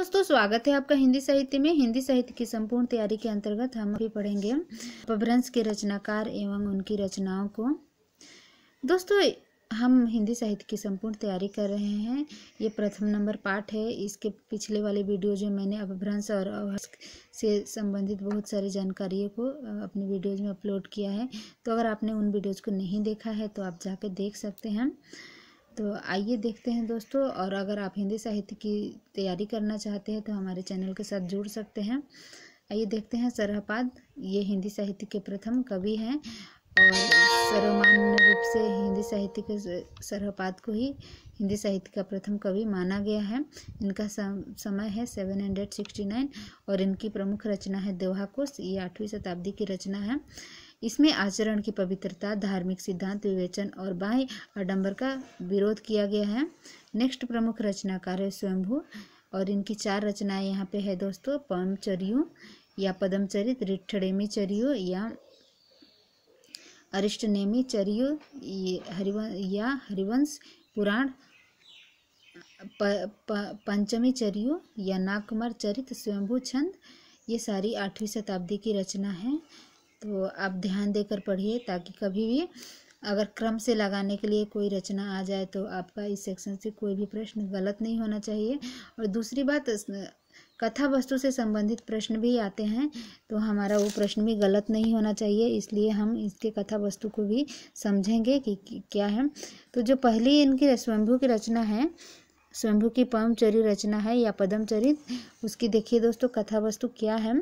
दोस्तों, स्वागत है आपका हिंदी साहित्य में। हिंदी साहित्य की संपूर्ण तैयारी के अंतर्गत हम अभी पढ़ेंगे अपभ्रंश के रचनाकार एवं उनकी रचनाओं को। दोस्तों, हम हिंदी साहित्य की संपूर्ण तैयारी कर रहे हैं। ये प्रथम नंबर पाठ है। इसके पिछले वाले वीडियो जो मैंने अपभ्रंश और अवहर्ष से संबंधित बहुत सारी जानकारियों को अपने वीडियोज में अपलोड किया है। तो अगर आपने उन वीडियोज को नहीं देखा है तो आप जाकर देख सकते हैं। तो आइए देखते हैं दोस्तों। और अगर आप हिंदी साहित्य की तैयारी करना चाहते हैं तो हमारे चैनल के साथ जुड़ सकते हैं। आइए देखते हैं। सरहपाद ये हिंदी साहित्य के प्रथम कवि हैं और सर्वमान्य रूप से हिंदी साहित्य के सरहपाद को ही हिंदी साहित्य का प्रथम कवि माना गया है। इनका समय है 769 और इनकी प्रमुख रचना है दोहा कोश। ये 8वीं शताब्दी की रचना है। इसमें आचरण की पवित्रता, धार्मिक सिद्धांत, विवेचन और बाह्य आडंबर का विरोध किया गया है। नेक्स्ट प्रमुख रचनाकार है स्वयंभू और इनकी 4 रचनाएं यहाँ पे है दोस्तों। पमचर्यु या पदमचरित, रिट्ठडेमी चर्यु या अरिष्टनेमी चर्यु या हरिवंश पुराण, पंचमी चर्यु या नागकुमार चरित, स्वयंभू छंद। ये सारी 8वीं शताब्दी की रचना है। तो आप ध्यान देकर पढ़िए ताकि कभी भी अगर क्रम से लगाने के लिए कोई रचना आ जाए तो आपका इस सेक्शन से कोई भी प्रश्न गलत नहीं होना चाहिए। और दूसरी बात, कथा वस्तु से संबंधित प्रश्न भी आते हैं तो हमारा वो प्रश्न भी गलत नहीं होना चाहिए। इसलिए हम इसके कथा वस्तु को भी समझेंगे कि क्या है। तो जो पहली इनकी स्वयंभू की रचना है, स्वयंभू की पमचर्यु रचना है या पदमचरित, उसकी देखिए दोस्तों कथा वस्तु क्या है।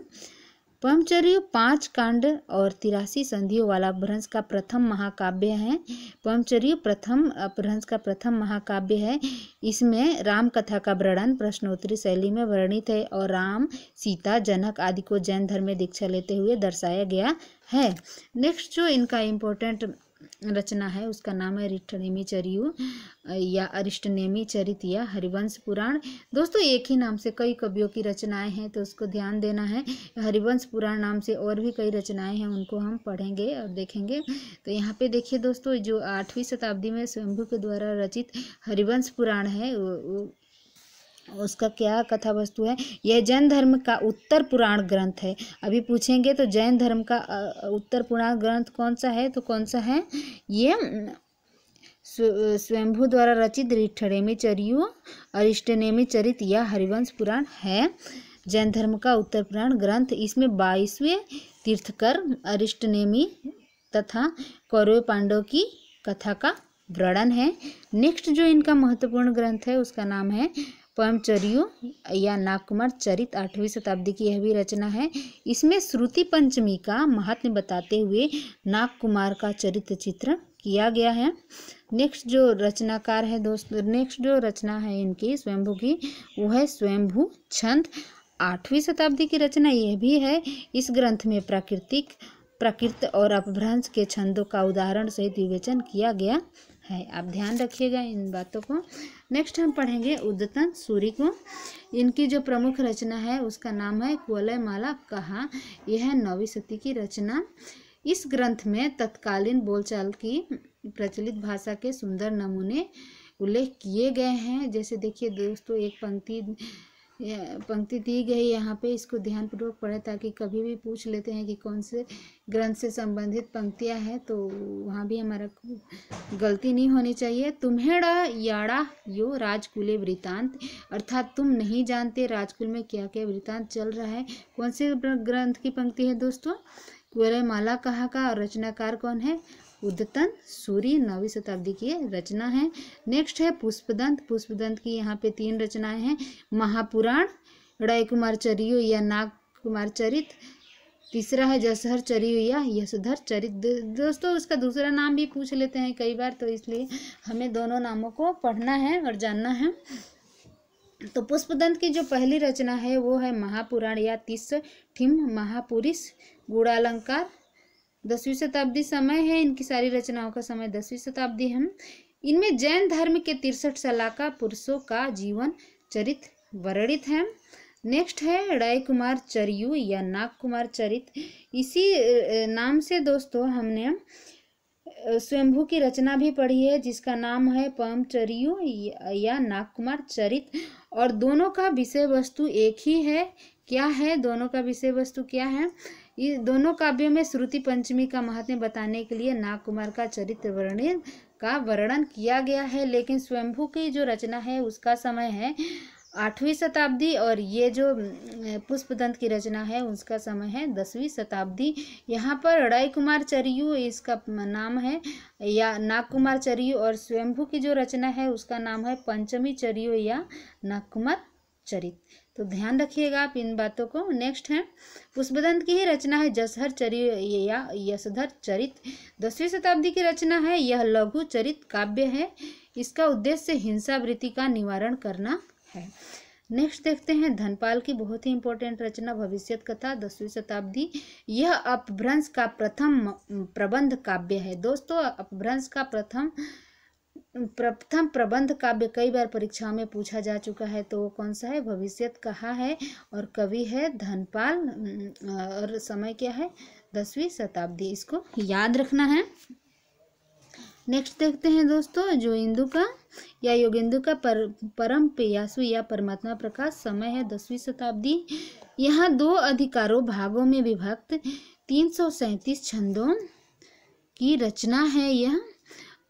पमचर्यु 5 कांड और 83 संधियों वाला अपभ्रंश का प्रथम महाकाव्य है। पमचर्यु प्रथम अपभ्रंश का प्रथम महाकाव्य है। इसमें राम कथा का वर्णन प्रश्नोत्तरी शैली में वर्णित है और राम, सीता, जनक आदि को जैन धर्म में दीक्षा लेते हुए दर्शाया गया है। नेक्स्ट जो इनका इम्पोर्टेंट रचना है उसका नाम है रिट्ठडेमी चर्यु या अरिष्टनेमी चरित या हरिवंश पुराण। दोस्तों, एक ही नाम से कई कवियों की रचनाएं हैं तो उसको ध्यान देना है। हरिवंश पुराण नाम से और भी कई रचनाएं हैं, उनको हम पढ़ेंगे और देखेंगे। तो यहाँ पे देखिए दोस्तों, जो 8वीं शताब्दी में स्वयंभू के द्वारा रचित हरिवंश पुराण है उसका क्या कथा वस्तु है। यह जैन धर्म का उत्तर पुराण ग्रंथ है। अभी पूछेंगे तो जैन धर्म का उत्तर पुराण ग्रंथ कौन सा है, तो कौन सा है ये स्वयंभू द्वारा रचित रिट्ठडेमी चर्यु, अरिष्टनेमी चरित या हरिवंश पुराण है। जैन धर्म का उत्तर पुराण ग्रंथ। इसमें 22वें तीर्थकर अरिष्टनेमी तथा कौरव पांडव की कथा का वर्णन है। नेक्स्ट जो इनका महत्वपूर्ण ग्रंथ है उसका नाम है पमचर्यु या नागकुमार चरित। 8वीं शताब्दी की यह भी रचना है। इसमें श्रुति पंचमी का महात्म्य बताते हुए नागकुमार का चरित्र चित्रण किया गया है। नेक्स्ट जो रचनाकार है दोस्तों, नेक्स्ट जो रचना है इनकी स्वयंभू की, वो है स्वयंभू छंद। 8वीं शताब्दी की रचना यह भी है। इस ग्रंथ में प्राकृत और अपभ्रंश के छंदों का उदाहरण सहित विवेचन किया गया है। आप ध्यान रखिएगा इन बातों को। नेक्स्ट हम पढ़ेंगे उद्दतन सूरि को। इनकी जो प्रमुख रचना है उसका नाम है कुवलयमाला कहा। यह है 9वीं शती की रचना। इस ग्रंथ में तत्कालीन बोलचाल की प्रचलित भाषा के सुंदर नमूने उल्लेख किए गए हैं। जैसे देखिए दोस्तों, एक पंक्ति दी गई यहाँ पे, इसको ध्यानपूर्वक पढ़ें ताकि कभी भी पूछ लेते हैं कि कौन से ग्रंथ से संबंधित पंक्तियाँ हैं तो वहाँ भी हमारा गलती नहीं होनी चाहिए। तुम्हेड़ा याड़ा यो राजकुले वृतांत, अर्थात तुम नहीं जानते राजकुल में क्या क्या वृतांत चल रहा है। कौन से ग्रंथ की पंक्ति है दोस्तों? कुवलयमाला कहा का। और रचनाकार कौन है? उद्दतन सूरि, 9वीं शताब्दी की रचना है। नेक्स्ट है पुष्पदंत। पुष्पदंत की यहाँ पे 3 रचनाएं हैं। महापुराण, रायकुमार चर्यु या नागकुमार चरित, तीसरा है जसहर चर्यु या यशोधर चरित। दोस्तों, उसका दूसरा नाम भी पूछ लेते हैं कई बार, तो इसलिए हमें दोनों नामों को पढ़ना है और जानना है। तो पुष्पदंत की जो पहली रचना है वो है महापुराण या 30 महापुरुष गूढ़ालंकार। 10वीं शताब्दी समय है। इनकी सारी रचनाओं का समय 10वीं शताब्दी है। इनमें जैन धर्म के 63 सलाका पुरुषों का जीवन चरित वर्णित है। नेक्स्ट है रायकुमार चर्यु या नागकुमार चरित। इसी नाम से दोस्तों हमने स्वयंभू की रचना भी पढ़ी है जिसका नाम है पमचर्यु या नागकुमार चरित। और दोनों का विषय वस्तु एक ही है। क्या है? दोनों का विषय वस्तु क्या है? ये दोनों काव्यों में श्रुति पंचमी का महात्म्य बताने के लिए नागकुमार का चरित्र वर्णन किया गया है। लेकिन स्वयंभू की जो रचना है उसका समय है 8वीं शताब्दी, और ये जो पुष्पदंत की रचना है उसका समय है 10वीं शताब्दी। यहाँ पर रड़ाई कुमार चरियू इसका नाम है, या नागकुमार चरियू, और स्वयंभू की जो रचना है उसका नाम है पंचमी चरियू या नागकुमार चरित। तो ध्यान रखिएगा आप इन बातों को। नेक्स्ट है पुष्पदंत की ही रचना है जसहर चरित या यशधर चरित। 10वीं शताब्दी की रचना है। यह लघु चरित काव्य है। इसका उद्देश्य हिंसा वृत्ति का निवारण करना है। नेक्स्ट देखते हैं धनपाल की बहुत ही इंपॉर्टेंट रचना भविष्यत कथा, 10वीं शताब्दी। यह अपभ्रंश का प्रथम प्रबंध काव्य है। दोस्तों, अपभ्रंश का प्रथम प्रबंध काव्य कई बार परीक्षाओं में पूछा जा चुका है। तो वो कौन सा है? भविष्यत कहा है, और कवि है धनपाल, और समय क्या है? 10वीं शताब्दी। इसको याद रखना है। नेक्स्ट देखते हैं दोस्तों जो इंदु का या योगेंदु का परम पेयासु या परमात्मा प्रकाश, समय है 10वीं शताब्दी। यहाँ 2 अधिकारों भागों में विभक्त 337 छंदों की रचना है। यह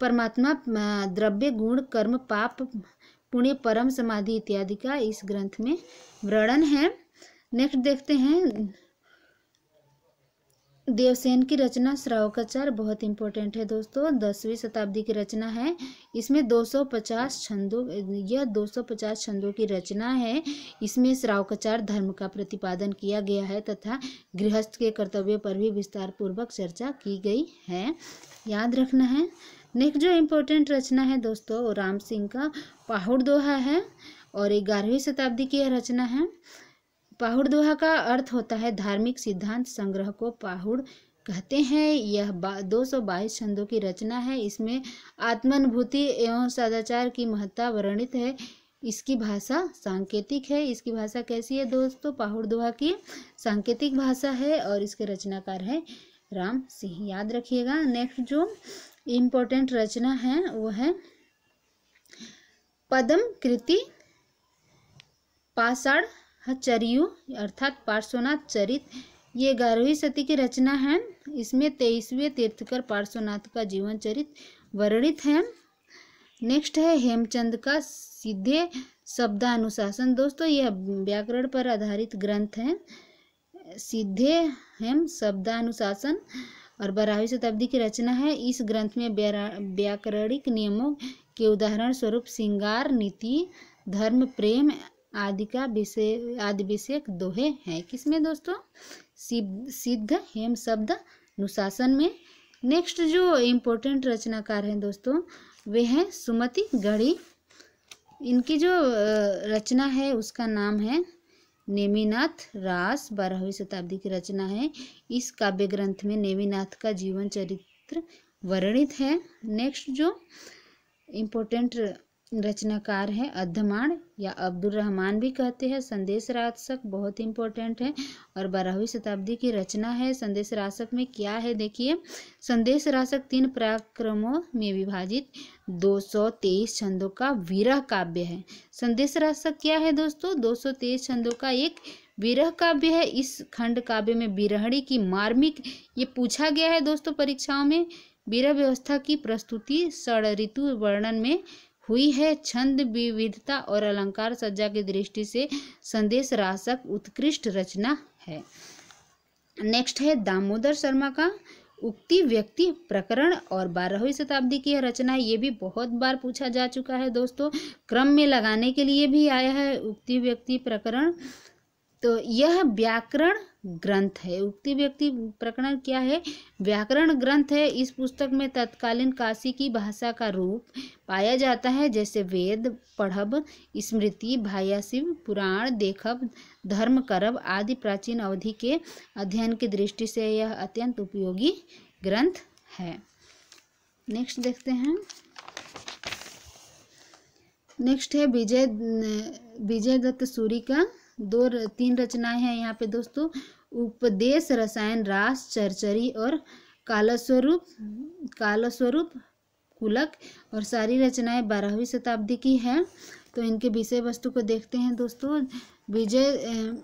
परमात्मा द्रव्य गुण कर्म पाप पुण्य परम समाधि इत्यादि का इस ग्रंथ में वर्णन है। नेक्स्ट देखते हैं देवसेन की रचना श्रावकाचार, बहुत इंपॉर्टेंट है दोस्तों, 10वीं शताब्दी की रचना है। इसमें 250 छंदों यह 250 छंदों की रचना है। इसमें श्रावकाचार धर्म का प्रतिपादन किया गया है तथा गृहस्थ के कर्तव्य पर भी विस्तार पूर्वक चर्चा की गई है। याद रखना है। नेक्स्ट जो इम्पोर्टेंट रचना है दोस्तों वो राम सिंह का पाहुड़ दोहा है, और 11वीं शताब्दी की यह रचना है। पाहुड़ दोहा का अर्थ होता है धार्मिक सिद्धांत संग्रह को पाहुड़ कहते हैं। यह 222 छंदों की रचना है। इसमें आत्मानुभूति एवं सदाचार की महत्ता वर्णित है। इसकी भाषा सांकेतिक है। इसकी भाषा कैसी है दोस्तों? पाहुड़ दोहा की सांकेतिक भाषा है, और इसके रचनाकार है राम सिंह। याद रखिएगा। नेक्स्ट जो इम्पोर्टेंट रचना है वो है पद्म कृति पाषाण चरियु अर्थात पार्श्वनाथ चरित। ये 11वीं शती की रचना है। इसमें 23वें तीर्थकर पार्श्वनाथ का जीवन चरित वर्णित है। नेक्स्ट है हेमचंद का सीधे शब्दानुशासन। दोस्तों यह व्याकरण पर आधारित ग्रंथ है। सीधे हेम शब्दानुशासन, और 12वीं शताब्दी की रचना है। इस ग्रंथ में व्याकरणिक नियमों के उदाहरण स्वरूप श्रृंगार नीति धर्म प्रेम आदि विषयक दोहे हैं। किसमें दोस्तों? सिद्ध हेम शब्द अनुशासन में। नेक्स्ट जो इम्पोर्टेंट रचनाकार हैं दोस्तों वे हैं सुमति गढ़ी। इनकी जो रचना है उसका नाम है नेमिनाथ रास, 12वीं शताब्दी की रचना है। इस काव्य ग्रंथ में नेमिनाथ का जीवन चरित्र वर्णित है। नेक्स्ट जो इम्पोर्टेंट रचनाकार है अद्धमाण या अब्दुल रहमान भी कहते हैं, संदेश रासक, बहुत इंपॉर्टेंट है, और 12वीं शताब्दी की रचना है। संदेश रासक में क्या है देखिए, संदेश रासक 3 पराक्रमों में विभाजित 223 छंदों का विरह काव्य है। संदेश रासक क्या है दोस्तों? 223 छंदों का एक विरह काव्य है। इस खंड काव्य में विरहणी की मार्मिक, ये पूछा गया है दोस्तों परीक्षाओं में, विरह व्यवस्था की प्रस्तुति षड्ऋतु वर्णन में हुई है। छंद विविधता और अलंकार सज्जा की दृष्टि से संदेश रासक उत्कृष्ट रचना है। नेक्स्ट है दामोदर शर्मा का उक्ति व्यक्ति प्रकरण, और 12वीं शताब्दी की यह रचना है। ये भी बहुत बार पूछा जा चुका है दोस्तों, क्रम में लगाने के लिए भी आया है उक्ति व्यक्ति प्रकरण। तो यह व्याकरण ग्रंथ है। उक्ति व्यक्ति प्रकरण क्या है? व्याकरण ग्रंथ है। इस पुस्तक में तत्कालीन काशी की भाषा का रूप पाया जाता है, जैसे वेद पढ़ब, स्मृति, भायाशिव, पुराण, देखब, धर्म करब आदि। प्राचीन अवधि के अध्ययन की दृष्टि से यह अत्यंत उपयोगी ग्रंथ है। नेक्स्ट देखते हैं। नेक्स्ट है विजय दत्त सूरी का 2-3 रचनाएं हैं यहाँ पे दोस्तों। उपदेश रसायन रास चरचरी और कालस्वरूप कुलक, और सारी रचनाएं 12वीं शताब्दी की है। तो इनके विषय वस्तु को देखते हैं दोस्तों। विजय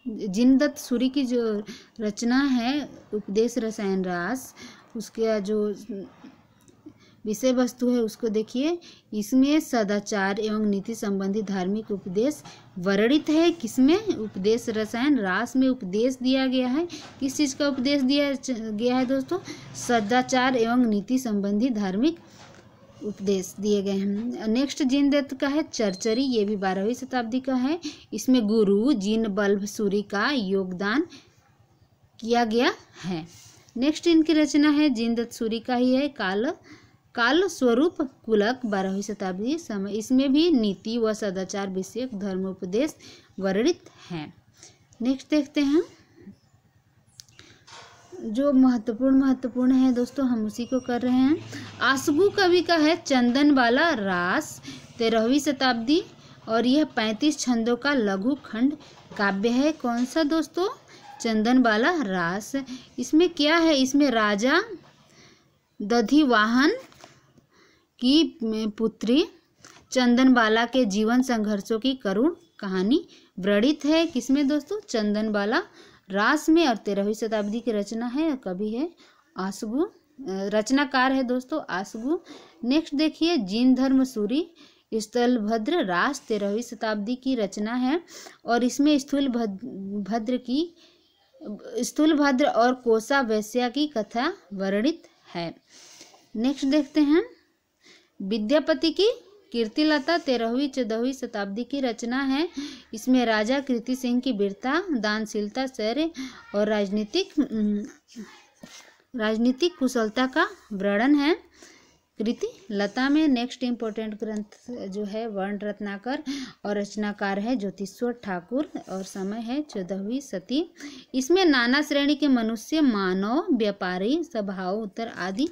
जिनदत्त सूरी की जो रचना है उपदेश रसायन रास, उसका जो विषय वस्तु है उसको देखिए। इसमें सदाचार एवं नीति संबंधी धार्मिक उपदेश वर्णित है। किसमें? उपदेश रसायन रास में उपदेश दिया गया है। किस चीज़ का उपदेश दिया गया है दोस्तों? सदाचार एवं नीति संबंधी धार्मिक उपदेश दिए गए हैं। नेक्स्ट जिनदत्त का है चरचरी, ये भी 12वीं शताब्दी का है। इसमें गुरु जिन बल्लभ सूरी का योगदान किया गया है। नेक्स्ट इनकी रचना है जिनदत्त सूरी का ही है काल स्वरूप कुलक, 12वीं शताब्दी समय। इसमें भी नीति व सदाचार विषयक धर्मोपदेश वर्णित हैं। नेक्स्ट देखते हैं जो महत्वपूर्ण है दोस्तों, हम उसी को कर रहे हैं। आसगू कवि का है चंदनबाला रास, 13वीं शताब्दी, और यह 35 छंदों का लघु खंड काव्य है। कौन सा दोस्तों? चंदनबाला रास। इसमें क्या है? इसमें राजा दधिवाहन की पुत्री चंदनबाला के जीवन संघर्षों की करुण कहानी वर्णित है। किसमें दोस्तों? चंदनबाला रास में, और 13वीं शताब्दी की रचना है। कवि है आसगू, रचनाकार है दोस्तों आसगू। नेक्स्ट देखिए जिन धर्म सूरी स्थलभद्र रास, 13वीं शताब्दी की रचना है, और इसमें स्थूलभद्र और कोसा वैश्या की कथा वर्णित है। नेक्स्ट देखते हैं विद्यापति की कीर्तिलता, 13वीं 14वीं शताब्दी की रचना है। इसमें राजा कीर्ति सिंह की वीरता, दानशीलता, शौर्य और राजनीतिक कुशलता का वर्णन है कृति लता में। नेक्स्ट इम्पोर्टेंट ग्रंथ जो है वर्ण रत्नाकर, और रचनाकार है ज्योतिश्वर ठाकुर, और समय है 14वीं शती। इसमें नाना श्रेणी के मनुष्य, मानव, व्यापारी, स्वभाव उत्तर आदि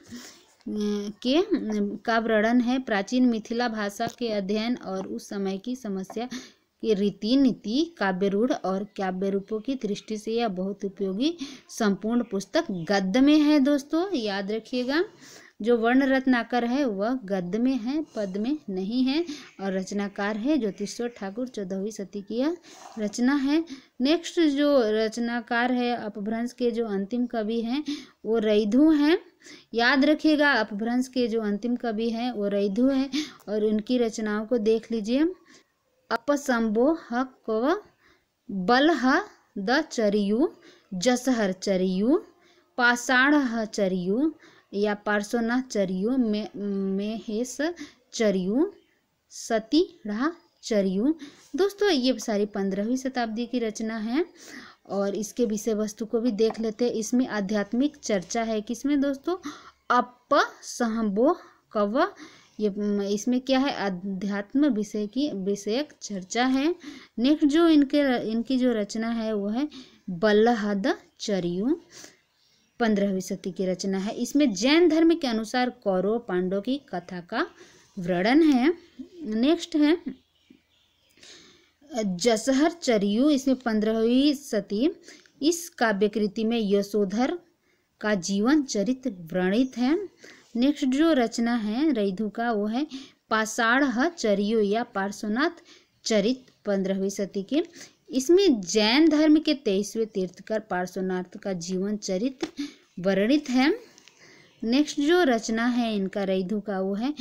का वर्णन है। प्राचीन मिथिला भाषा के अध्ययन और उस समय की समस्या के रीति नीति, काव्य रूढ़ और काव्य रूपों की दृष्टि से यह बहुत उपयोगी संपूर्ण पुस्तक गद्य में है दोस्तों, याद रखिएगा। जो वर्ण रत्नाकर है वह गद्य में है, पद में नहीं है, और रचनाकार है ज्योतिश्वर ठाकुर, 14वीं शती की यह रचना है। नेक्स्ट जो रचनाकार है अपभ्रंश के जो अंतिम कवि हैं वो रैधु हैं, याद रखिएगा। अपभ्रंश के जो अंतिम कवि हैं वो रैधु हैं, और उनकी रचनाओं को देख लीजिए। अपसंबोह कव बलह द चरियु, जसहर चरियु, पाषाण चरियु या पार्श्वनाथ चरियु, महेश चरियु, सतीढ़ा चरियु। दोस्तों ये सारी 15वीं शताब्दी की रचना है, और इसके विषय वस्तु को भी देख लेते हैं। इसमें आध्यात्मिक चर्चा है। किसमें दोस्तों? अपसंबोह कव, ये इसमें क्या है? अध्यात्म विषयक चर्चा है। नेक्स्ट जो इनकी जो रचना है वो है बल्लहद चरियु, 15वीं शती की रचना है। इसमें जैन धर्म के अनुसार कौरव पांडव की कथा का वर्णन है। नेक्स्ट है जसहर चरियु, इसमें 15वीं शती। इस काव्यकृति में यशोधर का जीवन चरित्र वर्णित है। नेक्स्ट जो रचना है रैधु का वो है पाषाण चरियु या पार्श्वनाथ चरित, 15वीं शती के। इसमें जैन धर्म के 23वें तीर्थकर पार्श्वनाथ का जीवन चरित्र वर्णित है। नेक्स्ट जो रचना है इनका रैधु का वो है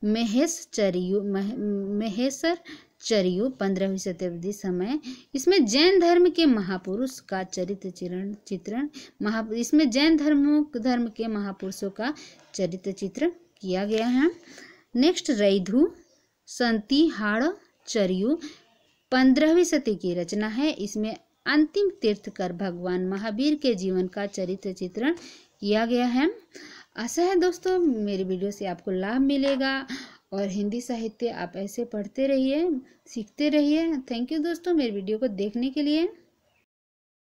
महेश्वर चरियु, 15वीं शताब्दी समय। इसमें जैन धर्म के महापुरुष का चरित्र चित्रण इसमें जैन धर्म के महापुरुषों का चरित्र चित्रण किया गया है। नेक्स्ट रैधु संतिहाड़ चरियु, 15वीं शती की रचना है। इसमें अंतिम तीर्थकर भगवान महावीर के जीवन का चरित्र चित्रण किया गया है। आशा है दोस्तों मेरी वीडियो से आपको लाभ मिलेगा, और हिंदी साहित्य आप ऐसे पढ़ते रहिए, सीखते रहिए। थैंक यू दोस्तों मेरी वीडियो को देखने के लिए।